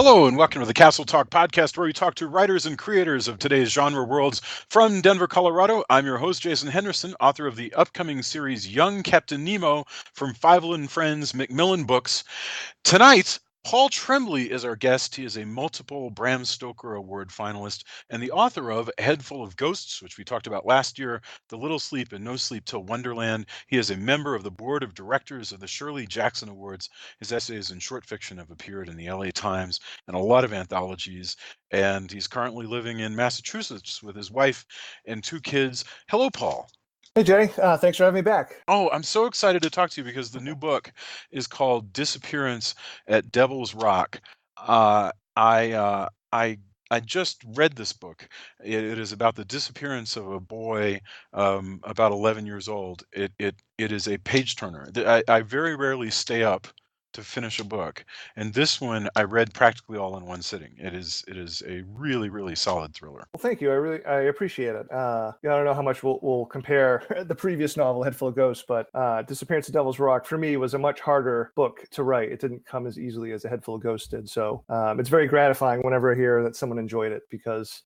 Hello and welcome to the Castle Talk podcast, where we talk to writers and creators of today's genre worlds from Denver, Colorado. I'm your host, Jason Henderson, author of the upcoming series Young Captain Nemo from Fievel and Friends Macmillan Books. Tonight, Paul Tremblay is our guest. He is a multiple Bram Stoker Award finalist and the author of A Head Full of Ghosts, which we talked about last year, The Little Sleep and No Sleep Till Wonderland. He is a member of the board of directors of the Shirley Jackson Awards. His essays and short fiction have appeared in the LA Times and a lot of anthologies. And he's currently living in Massachusetts with his wife and two kids. Hello, Paul. Hey, Jay. Thanks for having me back. Oh, I'm so excited to talk to you because the new book is called Disappearance at Devil's Rock. I just read this book. It is about the disappearance of a boy about 11 years old. It is a page turner. I very rarely stay up to finish a book, and this one I read practically all in one sitting. It is a really solid thriller. Well, thank you. I appreciate it. I don't know how much we'll compare the previous novel, Head Full of Ghosts, but Disappearance at Devil's Rock for me was a much harder book to write. It didn't come as easily as A Head Full of Ghosts did. So it's very gratifying whenever I hear that someone enjoyed it, because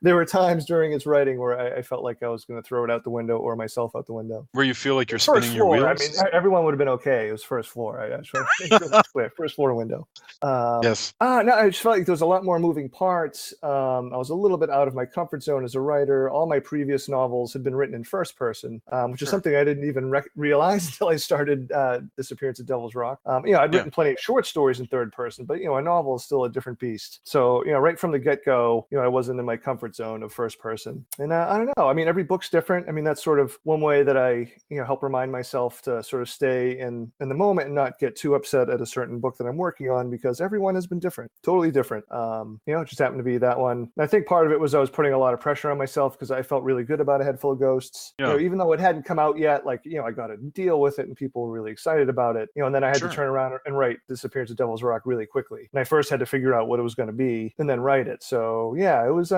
there were times during its writing where I felt like I was going to throw it out the window or myself out the window. Where you feel like you're First spinning your floor. wheels? I mean, everyone would have been okay. It was first floor. I just want to make sure that's clear. First floor window. Yes. No, I just felt like there was a lot more moving parts. I was a little bit out of my comfort zone as a writer. All my previous novels had been written in first person, which is something I didn't even realize until I started Disappearance at Devil's Rock. I'd written plenty of short stories in third person, but a novel is still a different beast. So right from the get-go, I wasn't in my comfort zone of first person. And I don't know. I mean, every book's different. I mean, that's sort of one way that I help remind myself to sort of stay in the moment and not get too upset at a certain book that I'm working on, because everyone has been different, totally different. It just happened to be that one. And I think part of it was I was putting a lot of pressure on myself because I felt really good about A Head Full of Ghosts. Yeah. Even though it hadn't come out yet, I got a deal with it and people were really excited about it. And then I had to turn around and write Disappearance at Devil's Rock really quickly. And I first had to figure out what it was going to be and then write it. So yeah, it was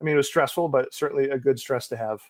it was stressful, but certainly a good stress to have.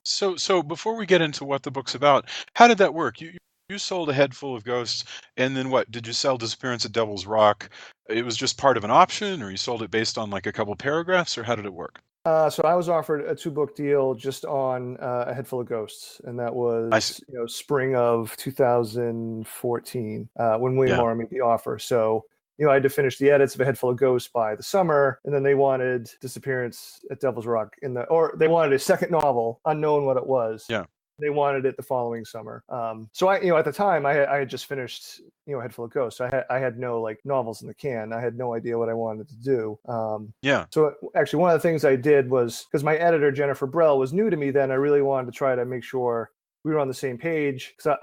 So before we get into what the book's about, how did that work? You sold A Head Full of Ghosts, and then what? Did you sell Disappearance at Devil's Rock? It was just part of an option, or you sold it based on like a couple paragraphs, or how did it work? So I was offered a 2-book deal just on A Head Full of Ghosts, and that was spring of 2014 when William Morrow made the offer. So I had to finish the edits of A Head Full of Ghosts by the summer, and then they wanted Disappearance at Devil's Rock or they wanted a second novel, unknown what it was. Yeah. They wanted it the following summer. So I, at the time, I had just finished, A Head Full of Ghosts. So I had no novels in the can. I had no idea what I wanted to do. So actually, one of the things I did was, because my editor Jennifer Brell was new to me then, I really wanted to try to make sure we were on the same page, because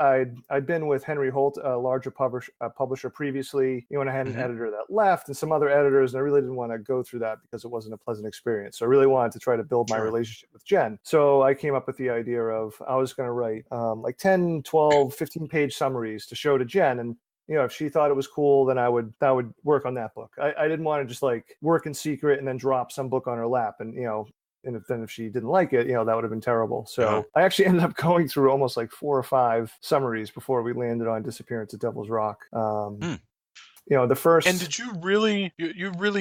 I'd been with Henry Holt, a larger publisher previously, and I had an editor that left and some other editors, and I really didn't want to go through that because it wasn't a pleasant experience. So I really wanted to try to build my relationship with Jen. So I came up with the idea of I was going to write 10, 12, 15-page summaries to show to Jen, and if she thought it was cool, then I would work on that book. I didn't want to just work in secret and then drop some book on her lap, and and if she didn't like it, that would have been terrible. So I actually ended up going through almost 4 or 5 summaries before we landed on Disappearance at Devil's Rock. The first. And did you really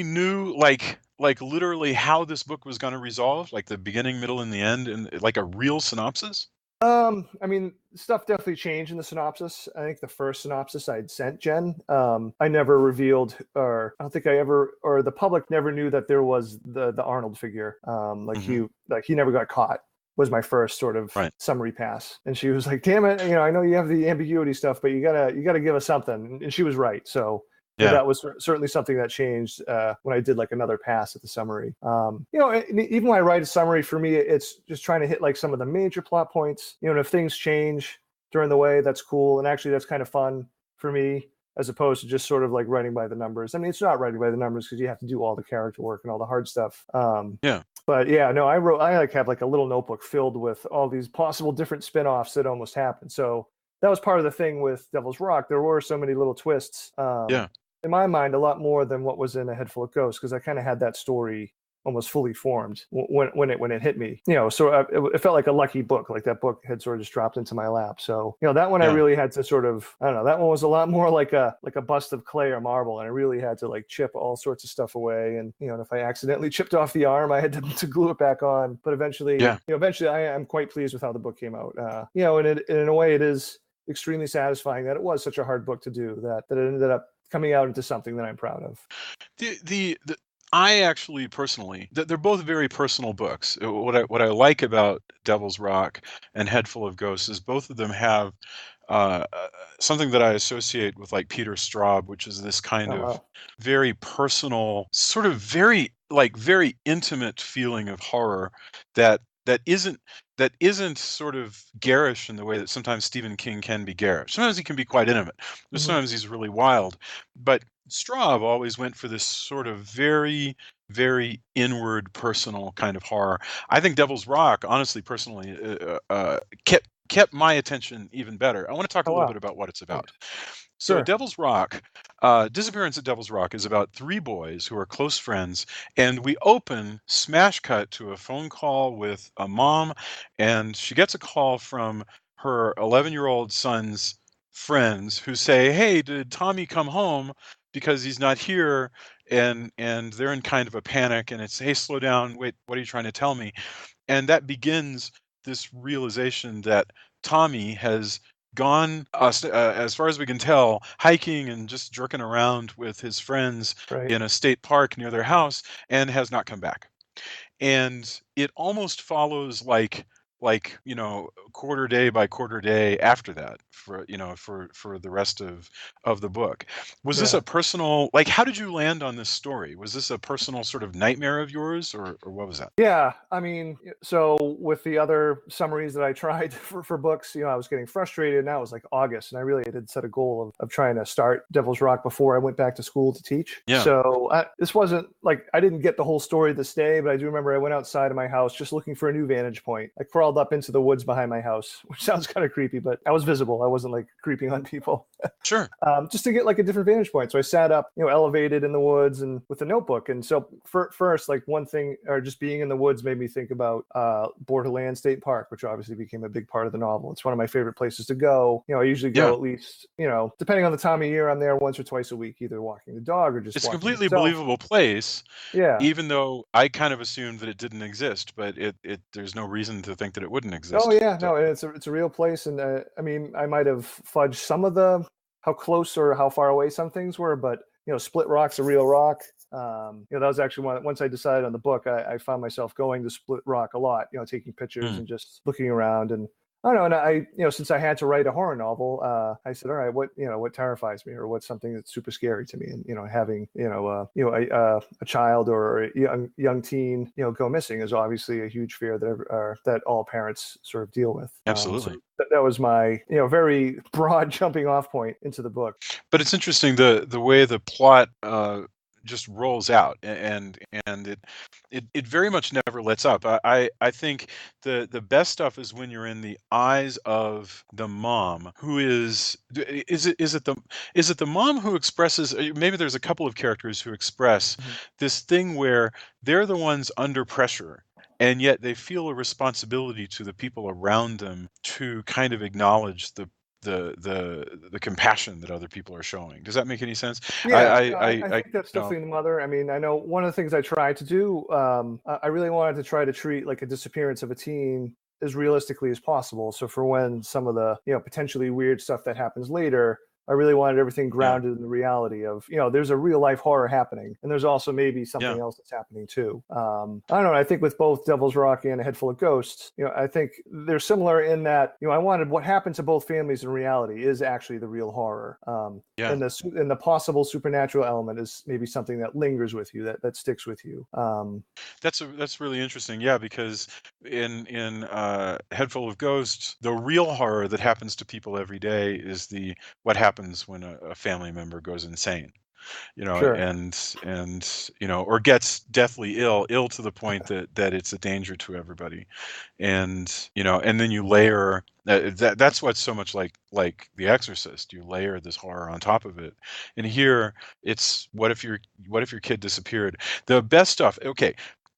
knew like literally how this book was going to resolve, like the beginning, middle, and the end, and like a real synopsis? I mean, stuff definitely changed in the synopsis. I think the first synopsis I'd sent Jen, I never revealed, or I don't think I ever, or the public never knew that there was the Arnold figure. He never got caught, was my first sort of summary pass. And she was like, "Damn it, I know you have the ambiguity stuff, but you gotta give us something." And she was right. So that was certainly something that changed when I did another pass at the summary. Even when I write a summary, for me, it's just trying to hit some of the major plot points. And if things change during the way, that's cool. And actually, that's kind of fun for me, as opposed to just sort of writing by the numbers. I mean, it's not writing by the numbers because you have to do all the character work and all the hard stuff. But I have a little notebook filled with all these possible different spin-offs that almost happened. So that was part of the thing with Devil's Rock. There were so many little twists. In my mind, a lot more than what was in A Head Full of Ghosts, because I kind of had that story almost fully formed when it hit me. So it felt like a lucky book. Like that book had sort of just dropped into my lap. So that one I really had to sort of, I don't know, that one was a lot more like a bust of clay or marble, and I really had to like chip all sorts of stuff away. And and if I accidentally chipped off the arm, I had to glue it back on. But eventually, I am quite pleased with how the book came out. And in a way, it is extremely satisfying that it was such a hard book to do, that it ended up coming out into something that I'm proud of. I actually personally, they're both very personal books. What I like about Devil's Rock and Head Full of Ghosts is both of them have something that I associate with like Peter Straub, which is this kind of very personal, sort of very intimate feeling of horror that isn't sort of garish in the way that sometimes Stephen King can be garish. Sometimes he can be quite intimate, but sometimes he's really wild. But Straub always went for this sort of very, very inward, personal kind of horror. I think Devil's Rock, honestly, personally, kept my attention even better. I want to talk a little bit about what it's about. So Devil's Rock, Disappearance at Devil's Rock is about three boys who are close friends, and we open smash cut to a phone call with a mom, and she gets a call from her 11-year-old son's friends who say, "Hey, did Tommy come home? Because he's not here." And they're in kind of a panic, and it's, "Hey, slow down, wait, what are you trying to tell me?" And that begins this realization that Tommy has gone, as far as we can tell, hiking and just jerking around with his friends in a state park near their house, and has not come back. And it almost follows like quarter day by quarter day after that for the rest of the book. Was this a personal, like, how did you land on this story? Was this a personal sort of nightmare of yours, or what was that? Yeah, I mean, so with the other summaries that I tried for books, I was getting frustrated. Now it was like August, and I really did set a goal of trying to start Devil's Rock before I went back to school to teach. So this wasn't like, I didn't get the whole story this day, but I do remember I went outside of my house just looking for a new vantage point. I crawled up into the woods behind my house, which sounds kind of creepy, but I was visible. I wasn't like creeping on people. Sure. Just to get like a different vantage point. So I sat up, elevated in the woods and with a notebook. And so first, like one thing, or just being in the woods, made me think about Borderland State Park, which obviously became a big part of the novel. It's one of my favorite places to go. I usually go at least, depending on the time of year, I'm there once or twice a week, either walking the dog or just it's a walking completely myself. Believable place. Yeah. Even though I kind of assumed that it didn't exist, but there's no reason to think that it wouldn't exist. Oh yeah, no, it's a real place. And I mean, I might have fudged some of how close or how far away some things were, but Split Rock's a real rock. That was actually once I decided on the book, I found myself going to Split Rock a lot, taking pictures and just looking around. And I don't know, and I since I had to write a horror novel, I said, all right, what terrifies me, or what's something that's super scary to me? And having a child or a young teen go missing is obviously a huge fear that all parents sort of deal with. Absolutely. So that was my very broad jumping off point into the book. But it's interesting the way the plot just rolls out, and it very much never lets up. I think the best stuff is when you're in the eyes of the mom, who is it the mom who expresses, maybe there's a couple of characters who express this thing where they're the ones under pressure, and yet they feel a responsibility to the people around them to kind of acknowledge the compassion that other people are showing. Does that make any sense? Yeah, I think that's definitely the mother. I mean, I know one of the things I tried to do, I really wanted to try to treat like a disappearance of a teen as realistically as possible. So for when some of the potentially weird stuff that happens later, I really wanted everything grounded in the reality of, there's a real life horror happening, and there's also maybe something else that's happening too. I don't know. I think with both Devil's Rock and A Head Full of Ghosts, I think they're similar in that, I wanted what happened to both families in reality is actually the real horror. And the possible supernatural element is maybe something that lingers with you, that sticks with you. That's really interesting. Yeah, because in Head Full of Ghosts, the real horror that happens to people every day is what happens when a family member goes insane, and or gets deathly ill to the point that it's a danger to everybody, and then you layer that's what's so much like The Exorcist. You layer this horror on top of it, and here it's what if your kid disappeared. The best stuff. Okay,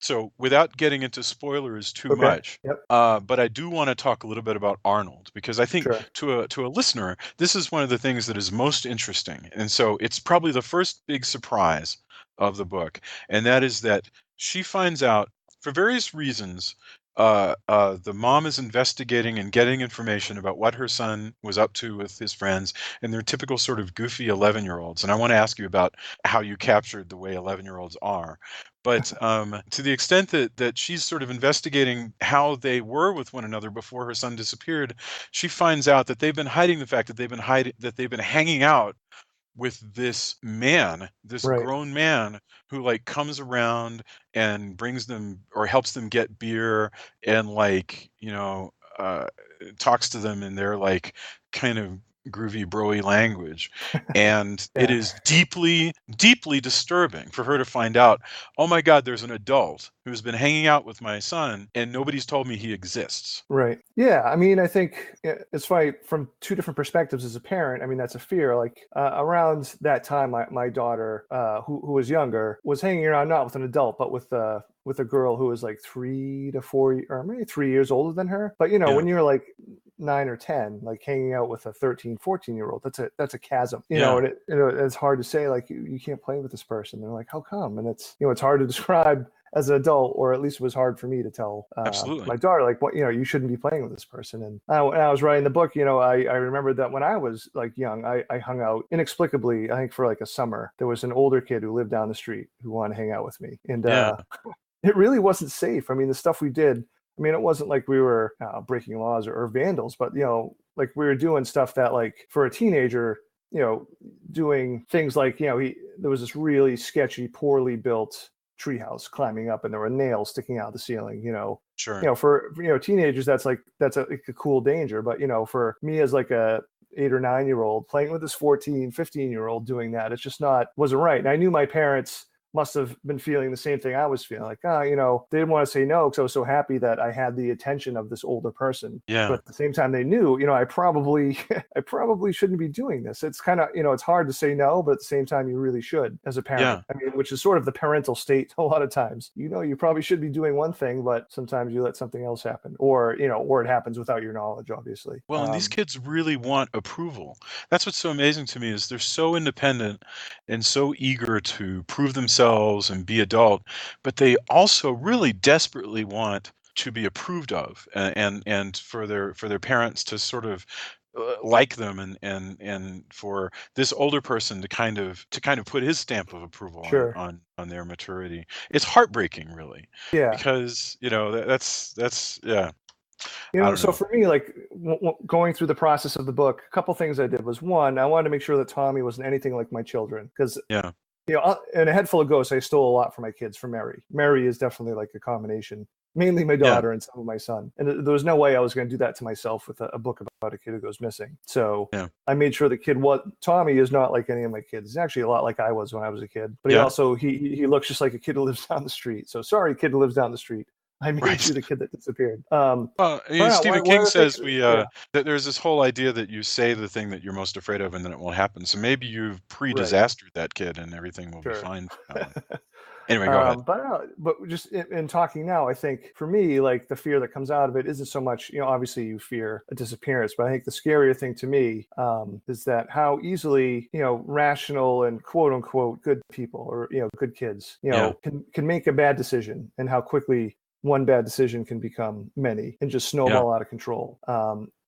So without getting into spoilers too Okay. much, Yep. but I do want to talk a little bit about Arnold, because I think Sure. to a listener, this is one of the things that is most interesting. And so it's probably the first big surprise of the book, and that is that she finds out, for various reasons, the mom is investigating and getting information about what her son was up to with his friends, and they're typical sort of goofy 11-year-olds. And I want to ask you about how you captured the way 11-year-olds are. But to the extent that she's sort of investigating how they were with one another before her son disappeared, she finds out that they've been hiding the fact that they've been hanging out with this man, this Right. grown man, who like comes around and brings them or helps them get beer, and like, talks to them in their like kind of groovy broy language. And it Yeah. is deeply, deeply disturbing for her to find out, oh my God, there's an adult who's been hanging out with my son and nobody's told me he exists. Right. Yeah. I mean, I think it's funny from two different perspectives as a parent. I mean, that's a fear. Like around that time, my daughter, who was younger, was hanging around not with an adult, but with a girl who was like 3 to 4, or maybe 3 years older than her. But Yeah. when you're like 9 or 10, like hanging out with a 13, 14-year-old, that's a chasm, Yeah. and it's hard to say like you can't play with this person. They're like, how come? And it's hard to describe as an adult, or at least it was hard for me to tell Absolutely. my daughter, like, what, you shouldn't be playing with this person. And when I was writing the book, I remember that when I was like young, I hung out inexplicably, I think for like a summer. There was an older kid who lived down the street who wanted to hang out with me. And Yeah. it really wasn't safe. I mean, the stuff we did, I mean, it wasn't like we were breaking laws or vandals, but, like we were doing stuff that, like, for a teenager, doing things like, there was this really sketchy, poorly built treehouse climbing up, and there were nails sticking out the ceiling. Sure. For teenagers, that's like a cool danger. But for me as like a 8 or 9-year-old playing with this 14, 15-year-old doing that, it's just wasn't right. And I knew my parents must have been feeling the same thing I was feeling. Like, they didn't want to say no because I was so happy that I had the attention of this older person. Yeah. But at the same time, they knew, I probably shouldn't be doing this. It's kind of, it's hard to say no, but at the same time, you really should as a parent. Yeah. I mean, which is sort of the parental state a lot of times. You probably should be doing one thing, but sometimes you let something else happen, or it happens without your knowledge, obviously. Well, and these kids really want approval. That's what's so amazing to me, is they're so independent and so eager to prove themselves and be adult, but they also really desperately want to be approved of, and for their parents to sort of like them, and for this older person to kind of put his stamp of approval Sure. on their maturity. It's heartbreaking, really. Yeah. Because that's yeah. So for me, like going through the process of the book, a couple things I did was, one, I wanted to make sure that Tommy wasn't anything like my children, because Yeah. In A Head Full of Ghosts, I stole a lot from my kids from Mary. Mary is definitely like a combination, mainly my daughter and some of my son. And there was no way I was going to do that to myself with a book about a kid who goes missing. So I made sure the kid, Tommy is not like any of my kids. He's actually a lot like I was when I was a kid. But he looks just like a kid who lives down the street. So sorry, kid who lives down the street. I made you the kid that disappeared. Stephen King says that there's this whole idea that you say the thing that you're most afraid of and then it won't happen. So maybe you've pre-disastered that kid and everything will be fine. Anyway, go ahead. But just in talking now, I think for me, like, the fear that comes out of it isn't so much, obviously you fear a disappearance, but I think the scarier thing to me is that how easily, rational and quote unquote good people, or, good kids, can make a bad decision, and how quickly one bad decision can become many and just snowball out of control.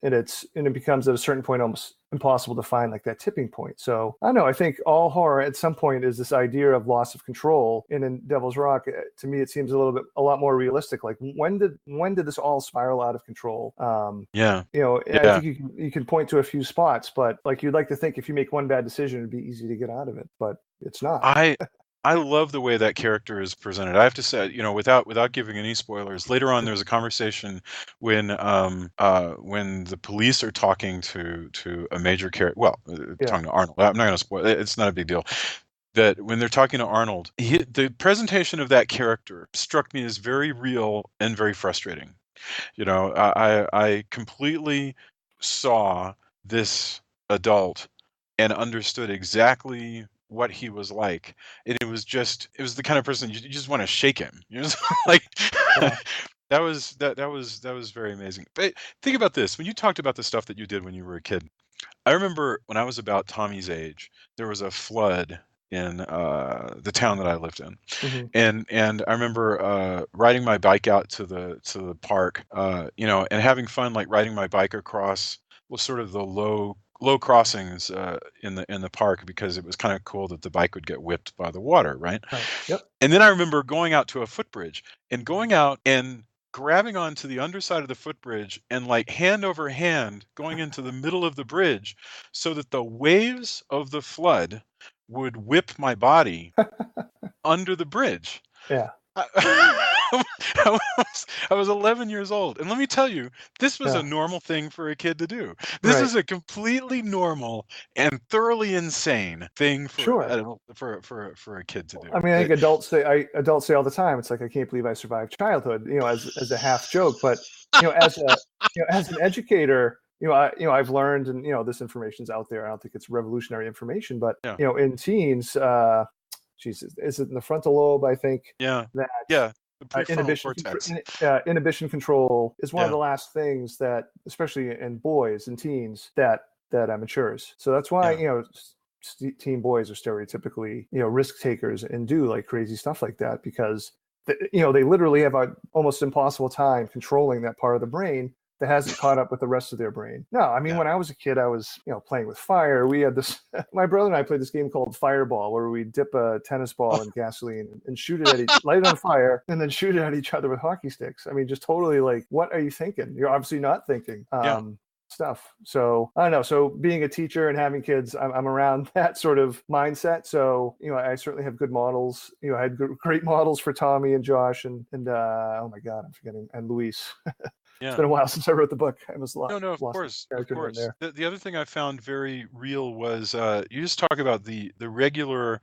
And it becomes at a certain point almost impossible to find like that tipping point. So I don't know. I think all horror at some point is this idea of loss of control. And in Devil's Rock, to me, it seems a lot more realistic. Like, when did this all spiral out of control? I think you can point to a few spots, but like, you'd like to think if you make one bad decision, it'd be easy to get out of it, but it's not. I love the way that character is presented. I have to say, without giving any spoilers, later on there's a conversation when the police are talking to a major character. Well, talking to Arnold. I'm not going to spoil it. It's not a big deal. That when they're talking to Arnold, the presentation of that character struck me as very real and very frustrating. I completely saw this adult and understood exactly what he was like, and it was the kind of person you just want to shake him. You're just like, that was very amazing. But think about this: when you talked about the stuff that you did when you were a kid, I remember when I was about Tommy's age, there was a flood in the town that I lived in, and I remember riding my bike out to the park, and having fun, like riding my bike across sort of the low crossings in the park, because it was kind of cool that the bike would get whipped by the water, right? Yep. And then I remember going out to a footbridge and going out and grabbing onto the underside of the footbridge and like hand over hand going into the middle of the bridge so that the waves of the flood would whip my body under the bridge. Yeah. I was 11 years old, and let me tell you, this was a normal thing for a kid to do. This is a completely normal and thoroughly insane thing for a kid to do. I mean, I think adults say all the time, it's like, I can't believe I survived childhood, as a half joke, but as an educator, I've learned, and this information's out there. I don't think it's revolutionary information, but in teens, Jesus, is it in the frontal lobe? I think. The inhibition control is one of the last things that, especially in boys and teens, that matures. So that's why teen boys are stereotypically risk takers and do like crazy stuff like that, because they literally have an almost impossible time controlling that part of the brain that hasn't caught up with the rest of their brain. No, I mean, when I was a kid, I was, playing with fire. We had this, my brother and I played this game called Fireball, where we dip a tennis ball in gasoline and shoot it at light it on fire, and then shoot it at each other with hockey sticks. I mean, just totally like, what are you thinking? You're obviously not thinking. Stuff. So I don't know. So being a teacher and having kids, I'm around that sort of mindset. So, I certainly have good models. I had great models for Tommy and Josh and oh my God, I'm forgetting, and Luis. It's been a while since I wrote the book. I was lost. No, of course. The other thing I found very real was you just talk about the regular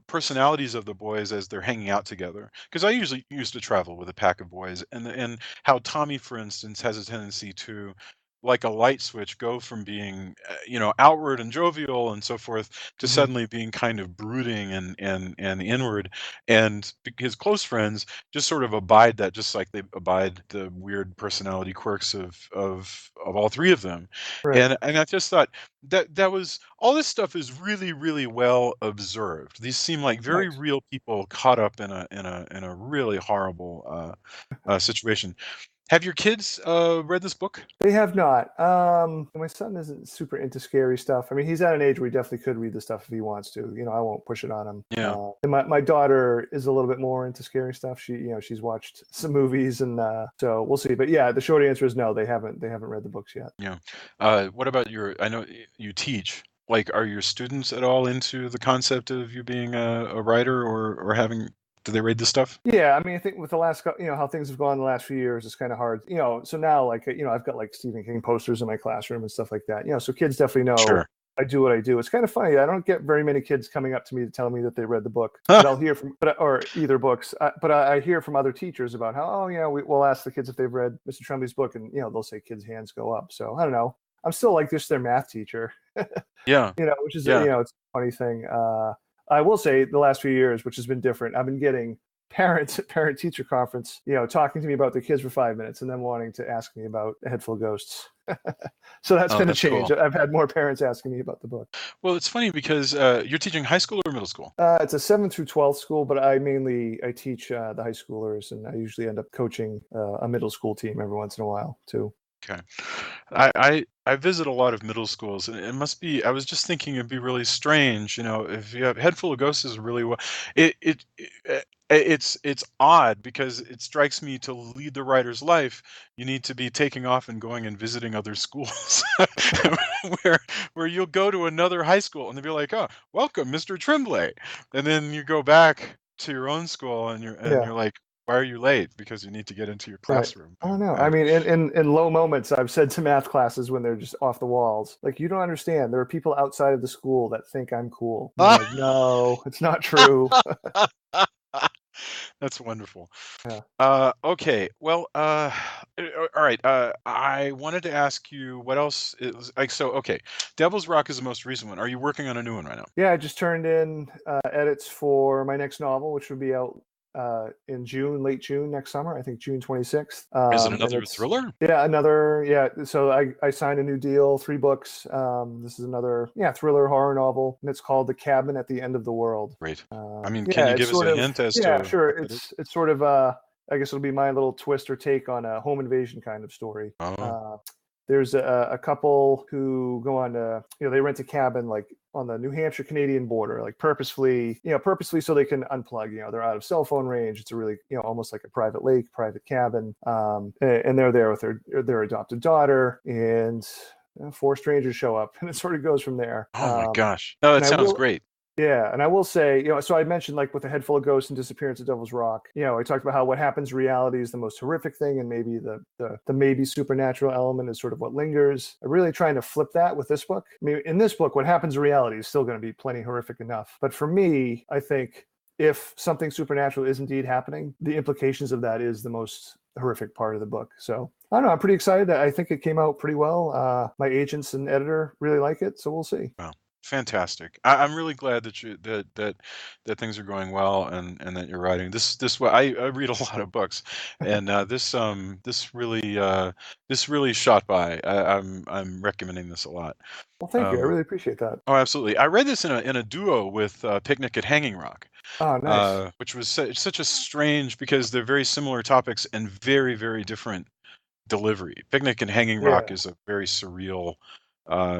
personalities of the boys as they're hanging out together. Because I usually used to travel with a pack of boys, and how Tommy, for instance, has a tendency to, like a light switch, go from being outward and jovial and so forth to suddenly being kind of brooding and inward, and his close friends just sort of abide that, just like they abide the weird personality quirks of all three of them. And I just thought that was, all this stuff is really, really well observed. These seem like very real people caught up in a really horrible situation. Have your kids read this book? They have not. My son isn't super into scary stuff. I mean, he's at an age where he definitely could read the stuff if he wants to. I won't push it on him. And my daughter is a little bit more into scary stuff. She's watched some movies, and so we'll see. But yeah, the short answer is no. They haven't read the books yet. What about I know you teach. Like, are your students at all into the concept of you being a writer or having? Do they read this stuff? Yeah, I mean, I think with the last, how things have gone the last few years, it's kind of hard. So now, like, I've got like Stephen King posters in my classroom and stuff like that. So kids definitely know I do what I do. It's kind of funny. I don't get very many kids coming up to me to tell me that they read the book. But I'll hear from, or either books. But I hear from other teachers about how, we'll ask the kids if they've read Mr. Tremblay's book, and they'll say kids' hands go up. So I don't know. I'm still like just their math teacher. Which is it's a funny thing. I will say the last few years, which has been different, I've been getting parents at parent-teacher conference, talking to me about their kids for 5 minutes and then wanting to ask me about A Head Full of Ghosts. So that's been a change. Cool. I've had more parents asking me about the book. Well, it's funny because you're teaching high school or middle school? It's a 7th through 12th school, but I teach the high schoolers, and I usually end up coaching a middle school team every once in a while too. Okay. I visit a lot of middle schools, and it must be, I was just thinking it'd be really strange, if you have Head Full of Ghosts is really well, it's odd, because it strikes me, to lead the writer's life, you need to be taking off and going and visiting other schools where you'll go to another high school and they'll be like, oh, welcome, Mr. Tremblay. And then you go back to your own school and you're like, why are you late? Because you need to get into your classroom. I don't know. I mean, in low moments, I've said to math classes when they're just off the walls, like, you don't understand. There are people outside of the school that think I'm cool. Like, no, it's not true. That's wonderful. Yeah. Okay. Well, all right. I wanted to ask you what else is like. So, okay, Devil's Rock is the most recent one. Are you working on a new one right now? Yeah, I just turned in edits for my next novel, which will be out in June, late June next summer. I think June 26th. Is it And another it's thriller? yeah, another yeah. So I signed a new deal, 3 books. This is another thriller horror novel, and it's called The Cabin at the End of the World. Great. I mean, can Yeah, you it's give us sort a of hint as yeah, to sure. what it is? It's sort of I guess it'll be my little twist or take on a home invasion kind of story. Oh, There's a couple who go on they rent a cabin like on the New Hampshire Canadian border, like purposefully so they can unplug. They're out of cell phone range. It's a really almost like a private lake, private cabin, and they're there with their adopted daughter, and 4 strangers show up, and it sort of goes from there. oh my gosh. No, that And I sounds will great. yeah, and I will say, so I mentioned like with the Head Full of Ghosts and Disappearance at Devil's Rock, I talked about how what happens in reality is the most horrific thing, and maybe the maybe supernatural element is sort of what lingers. I'm really trying to flip that with this book. I mean, in this book, what happens in reality is still going to be plenty horrific enough. But for me, I think if something supernatural is indeed happening, the implications of that is the most horrific part of the book. So I don't know. I'm pretty excited. I think it came out pretty well. My agents and editor really like it, so we'll see. Wow. Fantastic. I'm really glad that that things are going well and that you're writing this. I read a lot of books, and this really shot by. I'm recommending this a lot. Well, thank you. I Um, really appreciate that. oh, absolutely. I read this in a duo with Picnic at Hanging Rock, Oh, nice. which was such a strange because they're very similar topics and very very different delivery. Picnic and Hanging Rock Yeah. is a very surreal,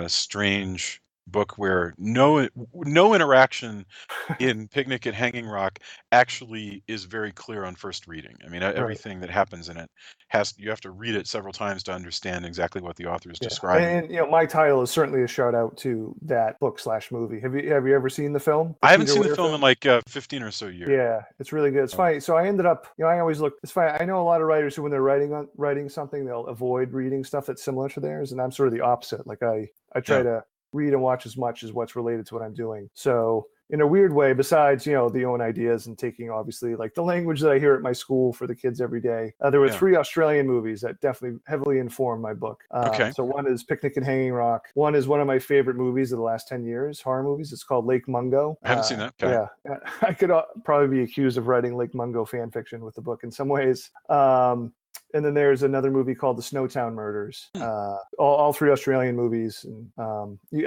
strange book where no interaction in Picnic at Hanging Rock actually is very clear on first reading. I mean, Right. everything that happens in it you have to read it several times to understand exactly what the author is Yeah. describing. And my title is certainly a shout out to that book / movie. Have you ever seen the film? The I haven't Peter seen the Weir film in film? like 15 or so years. Yeah, it's really good. It's funny. So I ended up, I always look. It's funny. I know a lot of writers who, when they're writing something, they'll avoid reading stuff that's similar to theirs, and I'm sort of the opposite. Like I try Yeah. to read and watch as much as what's related to what I'm doing. So in a weird way, besides the own ideas and taking obviously like the language that I hear at my school for the kids every day, there were Yeah. 3 Australian movies that definitely heavily informed my book. Okay. So one is Picnic at Hanging Rock. One is one of my favorite movies of the last 10 years, horror movies. It's called Lake Mungo. I haven't seen that. Okay. Yeah, I could probably be accused of writing Lake Mungo fan fiction with the book in some ways. And then there's another movie called The Snowtown Murders. All 3 Australian movies, and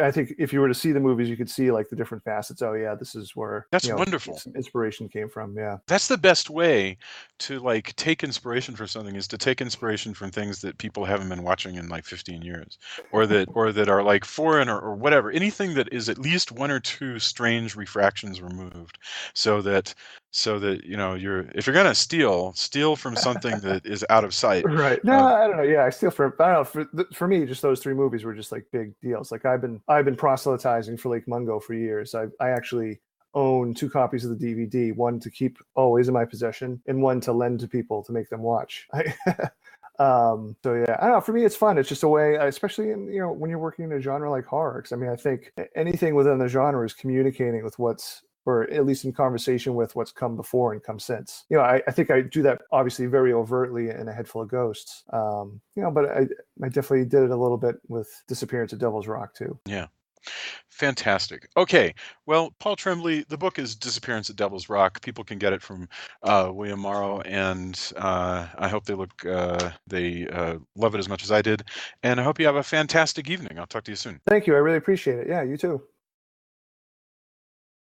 I think if you were to see the movies, you could see like the different facets. Oh yeah, this is where That's wonderful. some inspiration came from. Yeah, that's the best way to like take inspiration for something, is to take inspiration from things that people haven't been watching in like 15 years, or that are like foreign, or whatever, anything that is at least 1 or 2 strange refractions removed, so that if you're gonna steal from something that is out of sight. right. No, I don't know. Yeah, I steal from. I don't know. For me, just those 3 movies were just like big deals. Like I've been proselytizing for Lake Mungo for years. I actually own 2 copies of the DVD, one to keep always in my possession, and one to lend to people to make them watch. So yeah, I don't know. For me, it's fun. It's just a way, especially in when you're working in a genre like horror. 'Cause I mean, I think anything within the genre is communicating with or at least in conversation with what's come before and come since. I think I do that obviously very overtly in A Head Full of Ghosts. But I definitely did it a little bit with Disappearance at Devil's Rock too. Yeah. Fantastic. Okay. Well, Paul Tremblay, the book is Disappearance at Devil's Rock. People can get it from William Morrow, and I hope they love it as much as I did. And I hope you have a fantastic evening. I'll talk to you soon. Thank you. I really appreciate it. Yeah, you too.